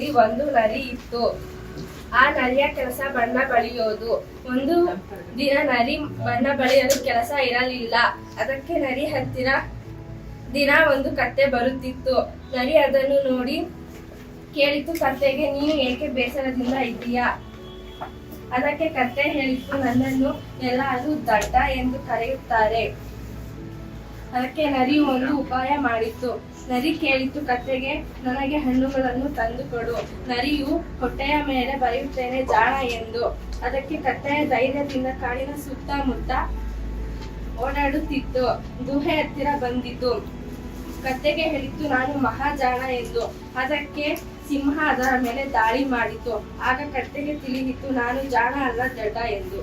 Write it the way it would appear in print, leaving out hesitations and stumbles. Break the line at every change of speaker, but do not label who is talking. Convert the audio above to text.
ಕಾಡಿನಲ್ಲಿ ಒಂದು ನರಿ ಇತ್ತು. ಆ ನರಿಯ ಕೆಲಸ ಬಣ್ಣ ಬಳಿಯೋದು. ಒಂದು ದಿನ ನರಿ ಬಣ್ಣ ಬಳಿಯಲು ಕೆಲಸ ಇರಲಿಲ್ಲ. ಅದಕ್ಕೆ ನರಿ ಹತ್ತಿರ ದಿನ ಒಂದು ಕತ್ತೆ ಬರುತ್ತಿತ್ತು. ನರಿ ಅದನ್ನು ನೋಡಿ ಕೇಳಿತು, ಕತ್ತೆಗೆ ನೀನು ಏಕೆ ಬೇಸರದಿಂದ ಇದ್ದೀಯಾ? ಅದಕ್ಕೆ ಕತ್ತೆ ಹೇಳಿತು, ನನ್ನನ್ನು ಎಲ್ಲರೂ ದಡ್ಡ ಎಂದು ಕರೆಯುತ್ತಾರೆ. ಅದಕ್ಕೆ ನರಿ ಒಂದು ಉಪಾಯ ಮಾಡಿತು. ನರಿ ಕೇಳಿತು ಕತ್ತೆಗೆ, ನನಗೆ ಹಣ್ಣುಗಳನ್ನು ತಂದು ಕೊಡು. ನರಿಯು ಹೊಟ್ಟೆಯ ಮೇಲೆ ಬರೆಯುತ್ತೇನೆ ಜಾಣ ಎಂದು. ಅದಕ್ಕೆ ಕತ್ತೆಯ ಧೈರ್ಯದಿಂದ ಕಾಡಿನ ಸುತ್ತಮುತ್ತ ಓಡಾಡುತ್ತಿತ್ತು. ಗುಹೆ ಹತ್ತಿರ ಬಂದಿತು. ಕತ್ತೆಗೆ ಹೇಳಿತು, ನಾನು ಮಹಾಜಾಣ ಎಂದು. ಅದಕ್ಕೆ ಸಿಂಹ ಅದರ ಮೇಲೆ ದಾಳಿ ಮಾಡಿತು. ಆಗ ಕತ್ತೆಗೆ ತಿಳಿಯಿತು, ನಾನು ಜಾಣ ಅಲ್ಲ ದಡ್ಡ ಎಂದು.